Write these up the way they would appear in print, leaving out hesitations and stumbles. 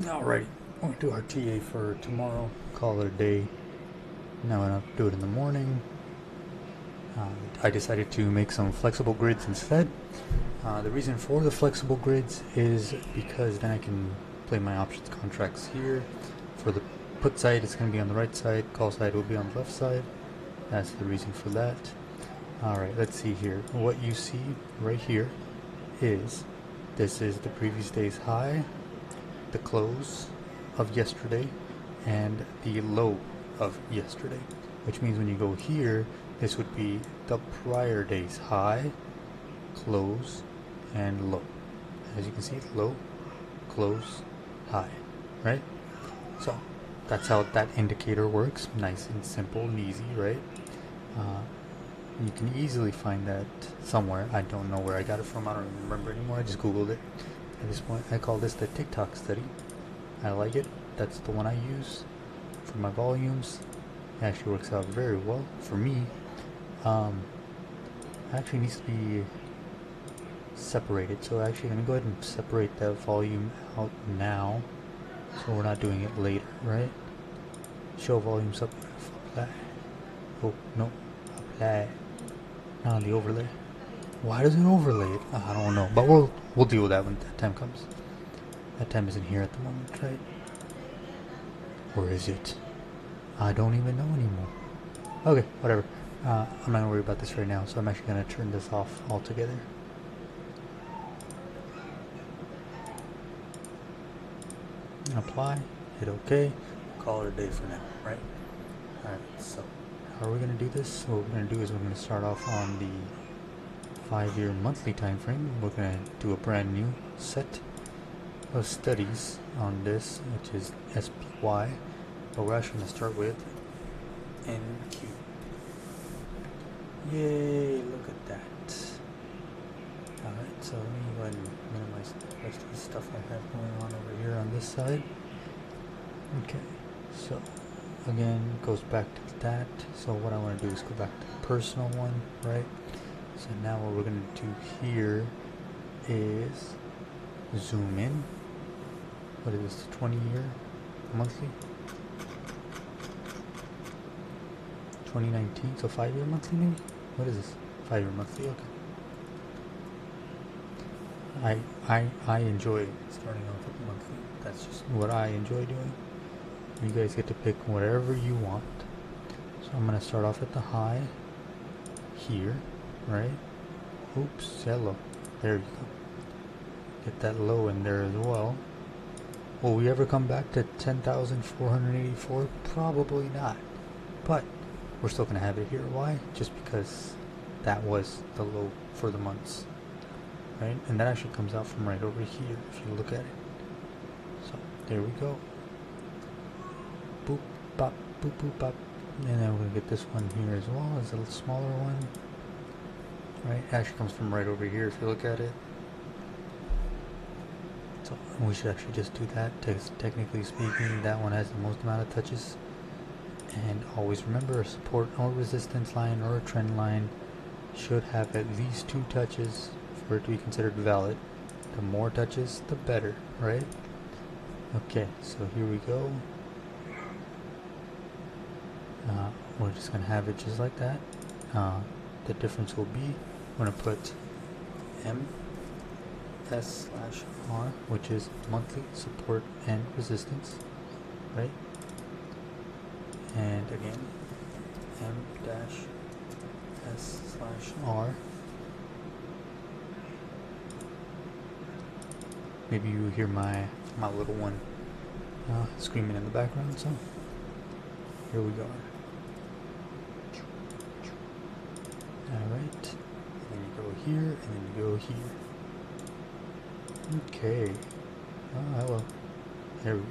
Alrighty, we're gonna do our TA for tomorrow. Call it a day. Now I'm gonna do it in the morning. I decided to make some flexible grids instead. The reason for the flexible grids is because then I can play my options contracts here. For the put side, it's going to be on the right side. Call side will be on the left side. That's the reason for that. Alright, let's see here. What you see right here is this is the previous day's high, the close of yesterday, and the low of yesterday. Which means when you go here, this would be the prior day's high, close, and low. As you can see, low, close, high, right? So that's how that indicator works. Nice and simple and easy, right? You can easily find that somewhere. I don't know where I got it from. I don't even remember anymore. I just googled it. At this point, I call this the TikTok study. I like it. That's the one I use for my volumes. It actually works out very well for me. Actually needs to be separated. So actually, let me go ahead and separate that volume out now, so we're not doing it later, right? Show volume sub apply. Oh no, apply. Not on the overlay. Why does it overlay it? I don't know, but we'll deal with that when that time comes. That time isn't here at the moment, right? Or is it? I don't even know anymore. Okay, whatever. I'm not gonna worry about this right now, so I'm actually gonna turn this off altogether. Apply, hit OK, call it a day for now, right? Alright, so how are we going to do this? What we're going to do is we're going to start off on the 5-year monthly time frame. We're going to do a brand new set of studies on this, which is SPY, but we're actually going to start with NQ. Yay, look at that. Alright, so let me go ahead and minimize the rest of the stuff I have going on over here on this side. Okay, so again, goes back to that. So what I want to do is go back to the personal one, right? So now what we're going to do here is zoom in. What is this, 20-year monthly? 2019, so 5-year monthly maybe? What is this? 5-year monthly, okay. I enjoy starting off with monthly. That's just what I enjoy doing. You guys get to pick whatever you want. So I'm going to start off at the high here, right? Oops, yellow. There you go. Get that low in there as well. Will we ever come back to 10,484? Probably not. But we're still going to have it here. Why? Just because that was the low for the months. Right? And that actually comes out from right over here if you look at it. So there we go. Boop, bop, boop, boop, bop. And then we're going to get this one here as well as a little smaller one. Right? It actually comes from right over here if you look at it. So we should actually just do that. Technically speaking, that one has the most amount of touches. And always remember, a support or resistance line or a trend line should have at least 2 touches for it to be considered valid. The more touches, the better, right? Okay, so here we go. We're just going to have it just like that. The difference will be, I'm going to put MS/R, which is monthly support and resistance, right? And again, M-S/R. Maybe you hear my little one screaming in the background, so here we go. Alright, and then you go here, and then you go here. Okay. Oh, hello. There we go.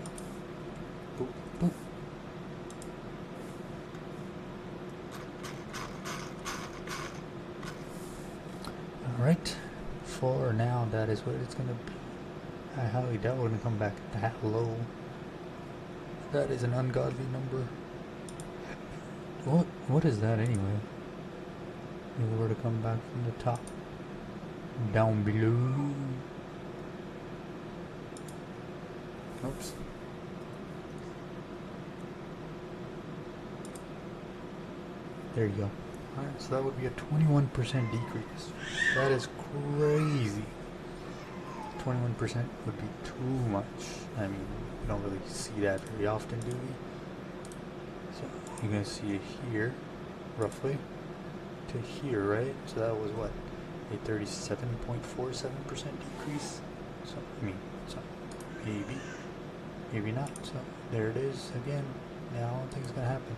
Boop, boop. Alright, for now, that is what it's going to be. I highly doubt we're going to come back that low. That is an ungodly number. What is that anyway? If we were to come back from the top, down below. Oops. There you go. Alright, so that would be a 21% decrease. That is crazy. 21% would be too much. I mean, we don't really see that very often, do we? So you're going to see it here, roughly, to here, right? So that was what? A 37.47% decrease? So, maybe not. So there it is again. Now I don't think it's going to happen.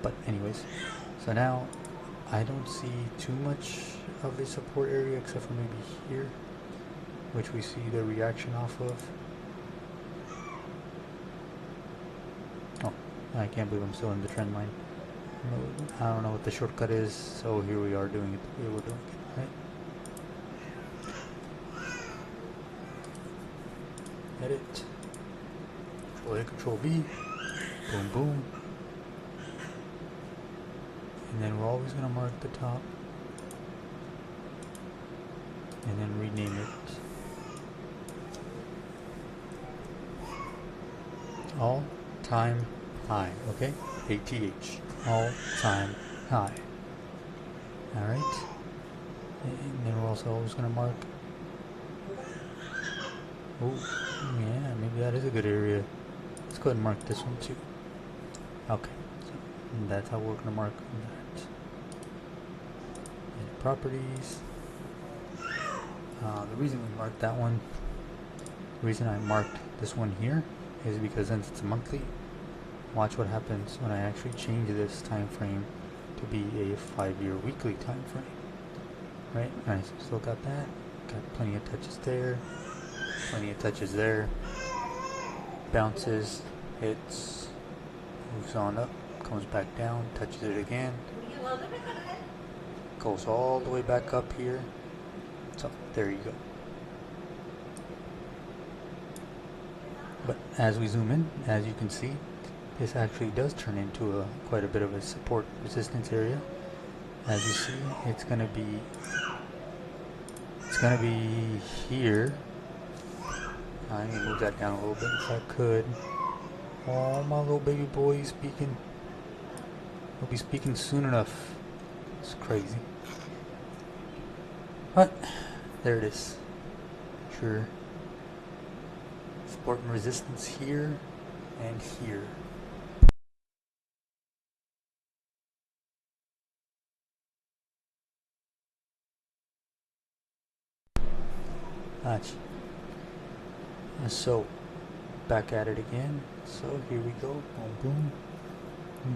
But anyways, so now I don't see too much of a support area except for maybe here, which we see the reaction off of. Oh, I can't believe I'm still in the trend line. I don't know what the shortcut is, so here we are doing it the way we're doing it, right? Edit, Control A, Control V, boom, boom. And then we're always going to mark the top and then rename it all time high, okay? ATH, all time high. Alright, and then we're also always going to mark, oh yeah, maybe that is a good area. Let's go ahead and mark this one too. Okay, so that's how we're going to mark that. And properties. The reason we marked that one, the reason I marked this one here is because since it's monthly, watch what happens when I actually change this time frame to be a 5-year weekly time frame. Right? Nice. Still got that. Got plenty of touches there. Plenty of touches there. Bounces, hits, moves on up, comes back down, touches it again. Goes all the way back up here. So there you go. But as we zoom in, as you can see, this actually does turn into quite a bit of a support resistance area. As you see, it's gonna be here. I need to move that down a little bit if I could. Oh, my little baby boy is speaking. He'll be speaking soon enough. It's crazy. But there it is. Sure. Support and resistance here and here. Gotcha. So back at it again. So here we go. Boom, boom.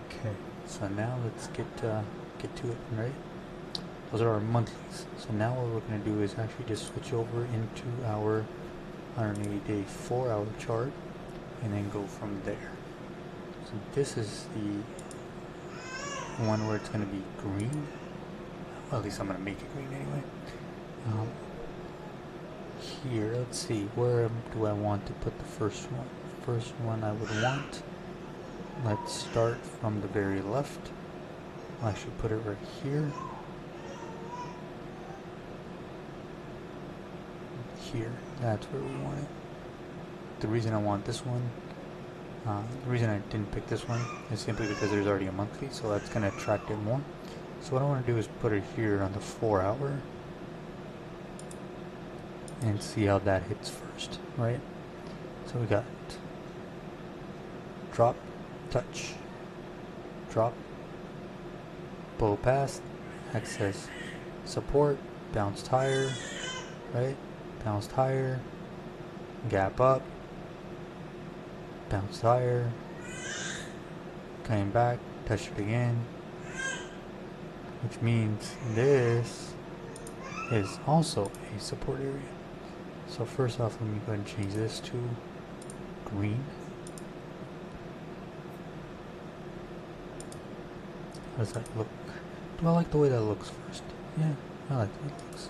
Okay. So now let's get to it, right? Those are our monthlies. So now what we're going to do is actually just switch over into our 180-day 4-hour chart and then go from there. So this is the one where it's going to be green. Well, at least I'm going to make it green anyway. Here, let's see, where do I want to put the first one? First one I would want, let's start from the very left. I'll actually put it right here. Here, that's where we want it. The reason I want this one, the reason I didn't pick this one is simply because there's already a monthly, so that's going to attract it more. So what I want to do is put it here on the 4-hour and see how that hits first, right? So we got drop, touch, drop, pull past, access support, bounced higher, right? Bounced higher, gap up, bounced higher, came back, touched it again, which means this is also a support area. So first off, let me go ahead and change this to green. How does that look? Do I like the way that looks first? Yeah, I like the way it looks.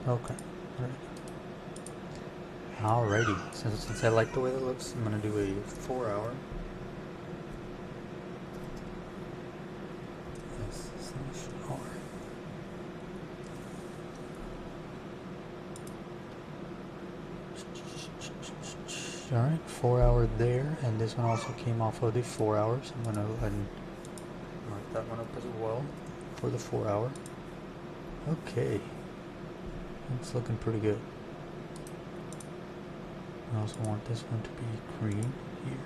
Okay, alrighty. Since I like the way that looks, I'm going to do a 4-hour. S/R. Alright, 4 hour there, and this one also came off of the 4 hours. I'm gonna go ahead and mark that one up as well for the 4 hour. Okay, it's looking pretty good. I also want this one to be green here.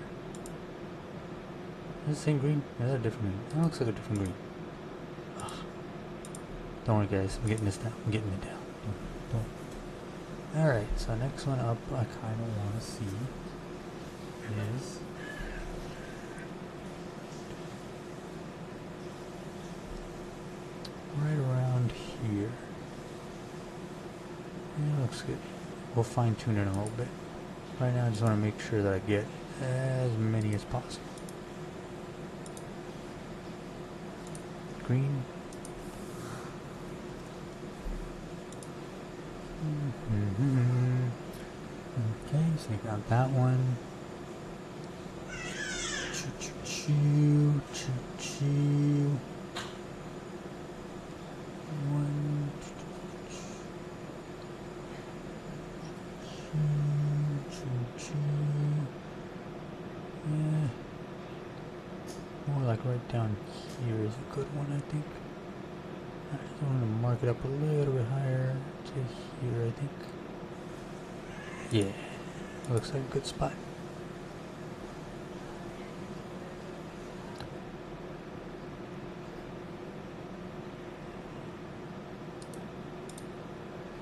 Is it the same green? Or is that a different green? That looks like a different green. Ugh. Don't worry guys, I'm getting this down. I'm getting it down. Don't. Alright, so next one up I kind of want to see is right around here. Yeah, looks good. We'll fine tune it a little bit. Right now I just want to make sure that I get as many as possible. Green. Okay, so you got that one. Choo choo choo. One. Choo. Yeah. More like right down here is a good one, I think. I just want to mark it up a little bit higher to here, I think. Yeah, looks like a good spot.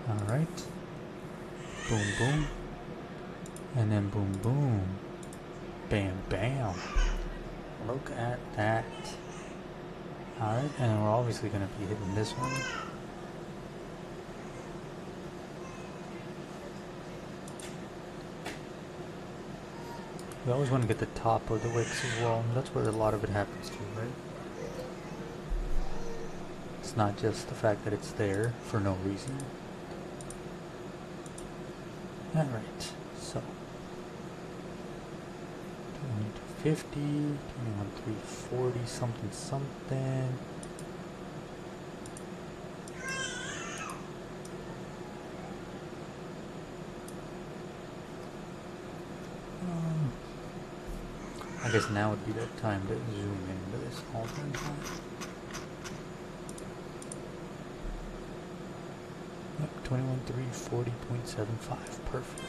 Alright. Boom, boom. And then boom, boom. Bam, bam. Look at that. Alright, and we're obviously going to be hitting this one. We always want to get the top of the wicks as well. That's where a lot of it happens too, right? It's not just the fact that it's there for no reason. Alright, so 21,250, 21,340, something, something. I guess now would be that time to zoom into this all the time. Yep, 21,340.75, perfect.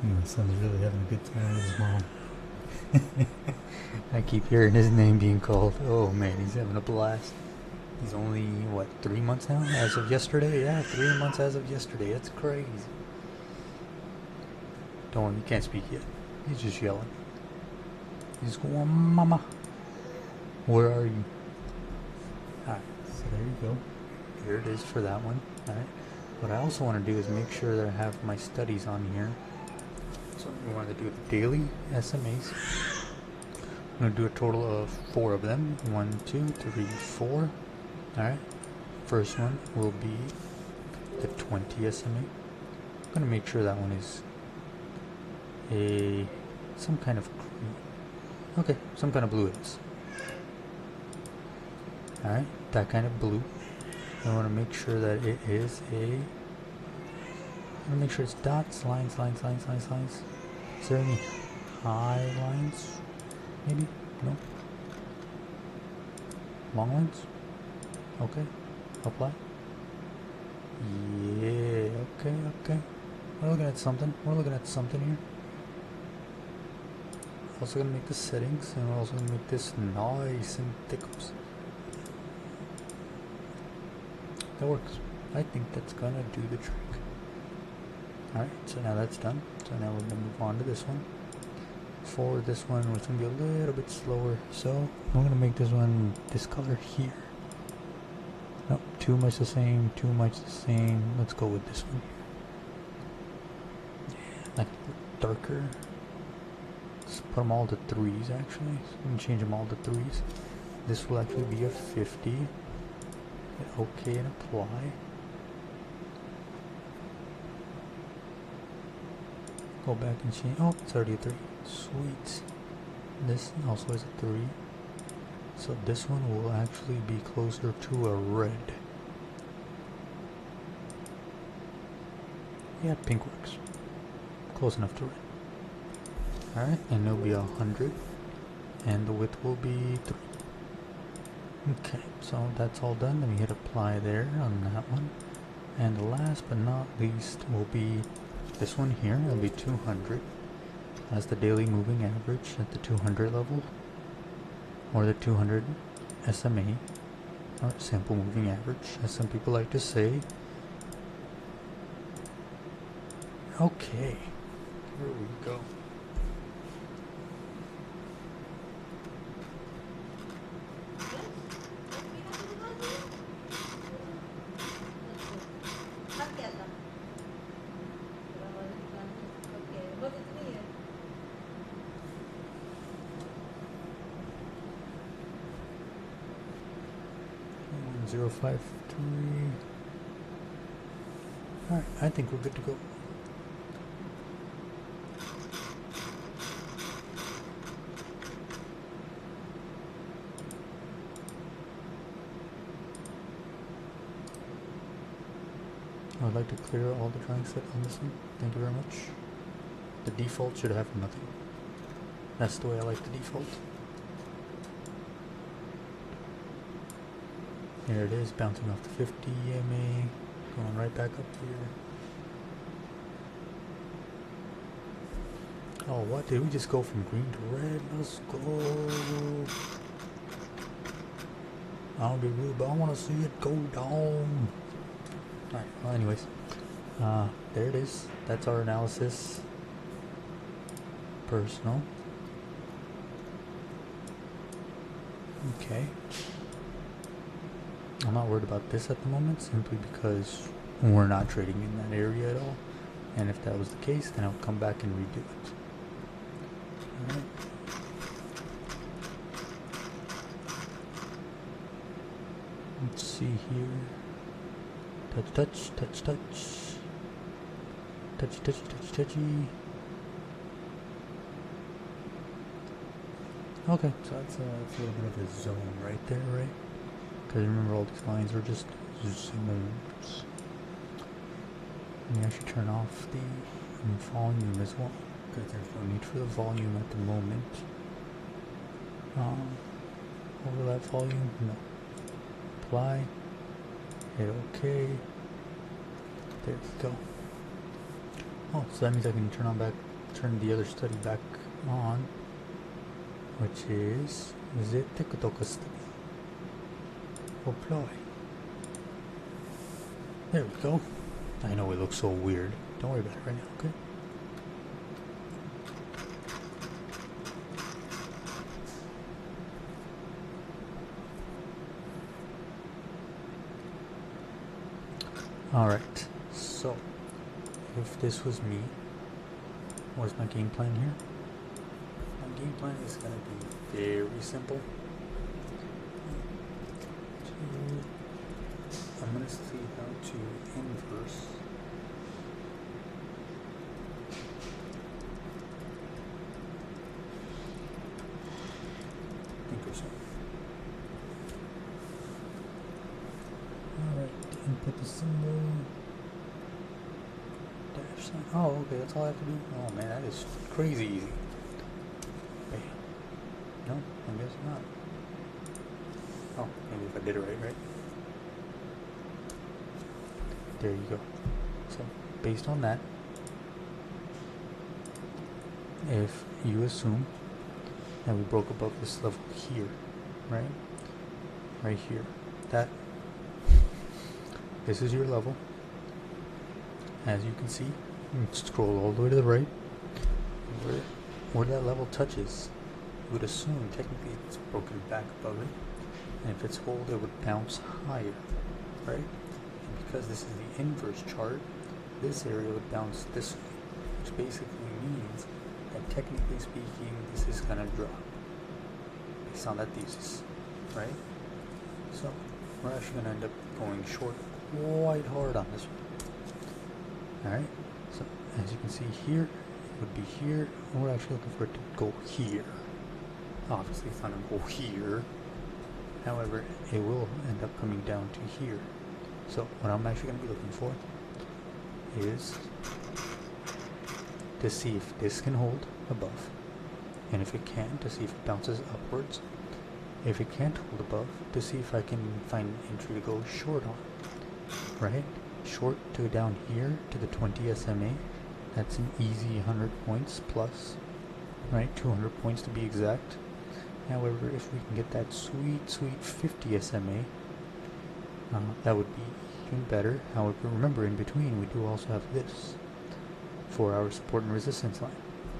My son's really having a good time with his mom. I keep hearing his name being called. Oh man, he's having a blast. He's only, what, 3 months now? As of yesterday? Yeah, 3 months as of yesterday. That's crazy. Don't worry, he can't speak yet. He's just yelling. He's going, Mama, where are you? Alright, so there you go. Here it is for that one. Alright. What I also want to do is make sure that I have my studies on here. So we want to do the daily SMAs. I'm going to do a total of 4 of them. 1, 2, 3, 4. Alright. First one will be the 20 SMA. I'm going to make sure that one is some kind of green. Okay, some kind of blue it is. Alright, that kind of blue. I want to make sure that it is I want to make sure it's dots, lines, lines, lines, lines, lines. Is there any high lines? Maybe? No? Long lines? Okay. Apply. Yeah, okay, okay. We're looking at something. We're looking at something here. Also gonna make the settings, and we're also gonna make this nice and thickums. That works. I think that's gonna do the trick. Alright, so now that's done. So now we're gonna move on to this one. For this one, it's gonna be a little bit slower. So I'm gonna make this one this color here. Nope, too much the same, too much the same. Let's go with this one. Yeah, like darker. Let's put them all to 3s actually. So I'm gonna change them all to 3s. This will actually be a 50. Hit OK and apply. Go back and change. Oh, it's already a 3. Sweet. This also is a 3. So this one will actually be closer to a red. Yeah, pink works. Close enough to red. Alright, and it'll be 100. And the width will be 3. Okay, so that's all done. Let me hit apply there on that one. And last but not least will be this one here. It'll be 200 as the daily moving average at the 200 level, or the 200 SMA, or sample moving average, as some people like to say. Okay, here we go. Zero 5 3. Alright, I think we're good to go. I would like to clear all the drawing set on this one. Thank you very much. The default should have nothing. That's the way I like the default. Here it is, bouncing off the 50 EMA, going right back up here. Oh, what? Did we just go from green to red? Let's go. I'll be rude, but I want to see it go down. Alright, well anyways, there it is. That's our analysis. Personal. Okay. I'm not worried about this at the moment, simply because we're not trading in that area at all. And if that was the case, then I would come back and redo it. Alright. Let's see here. Touch, touch, touch, touch. Touchy, touchy, touchy, touchy. Okay, so that's a little bit of a zone right there, right? Because remember, all these lines are just zones. Let me actually turn off the volume as well, because there's no need for the volume at the moment. Overlap volume, no. Apply. Hit OK. There we go. Oh, so that means I can turn the other study back on, which is the TikTok study. Apply. There we go. I know it looks so weird. Don't worry about it right now, okay? Alright, so if this was me, what's my game plan here? My game plan is going to be very simple. I'm going to see how to inverse so. Alright, input the symbol, dash sign. Oh, okay, that's all I have to do. Oh man, that is crazy easy. Bam. No, I guess not. Oh, maybe if I did it right? There you go. So, based on that, if you assume that we broke above this level here, right? Right here. This is your level. As you can see, you can scroll all the way to the right. Where that level touches, you would assume technically it's broken back above it. And if it's hold, it would bounce higher, right? And because this is the inverse chart, this area would bounce this way, which basically means that technically speaking, this is going to drop based on that thesis, right? So we're actually going to end up going short quite hard on this one. Alright, so as you can see here, it would be here. We're actually looking for it to go here. Obviously it's not going to go here. However, it will end up coming down to here. So what I'm actually going to be looking for is to see if this can hold above. And if it can, to see if it bounces upwards. If it can't hold above, to see if I can find an entry to go short on. Right? Short to down here to the 20 SMA. That's an easy 100 points plus. Right? 200 points to be exact. However, if we can get that sweet 50 SMA, that would be even better. However, remember, in between we do also have this for our support and resistance line.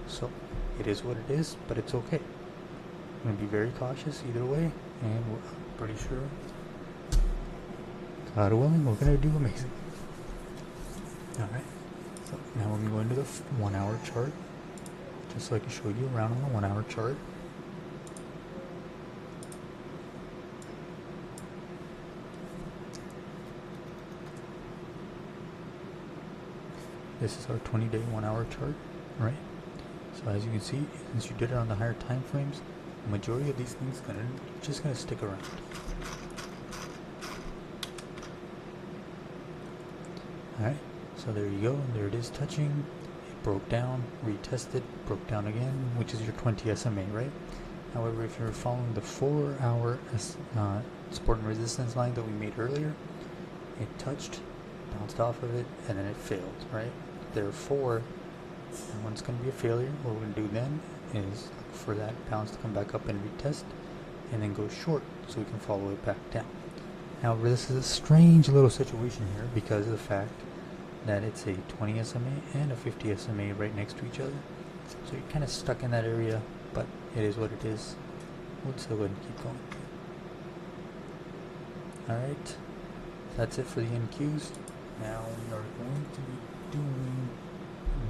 So it is what it is, but it's okay. I'm going to be very cautious either way, and we're pretty sure, God willing, we're going to do amazing. Alright, so now we're going to go into the 1 hour chart, just so I can show you around on the 1 hour chart. This is our 20-day 1 hour chart, right? So as you can see, since you did it on the higher time frames, the majority of these things just gonna stick around. Alright, so there you go, there it is touching, it broke down, retested, broke down again, which is your 20 SMA, right? However, if you're following the 4 hour support and resistance line that we made earlier, it touched, bounced off of it, and then it failed, right? Therefore, that one's going to be a failure. What we're going to do then is look for that bounce to come back up and retest, and then go short so we can follow it back down. However, this is a strange little situation here because of the fact that it's a 20 SMA and a 50 SMA right next to each other. So you're kind of stuck in that area, but it is what it is. We'll still go ahead and keep going. Alright, that's it for the NQs. Now we are going to be doing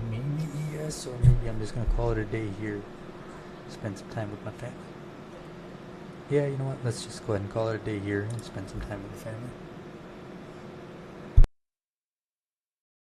maybe ES, or maybe I'm just going to call it a day here. Spend some time with my family. Yeah, you know what? Let's just go ahead and call it a day here and spend some time with the family.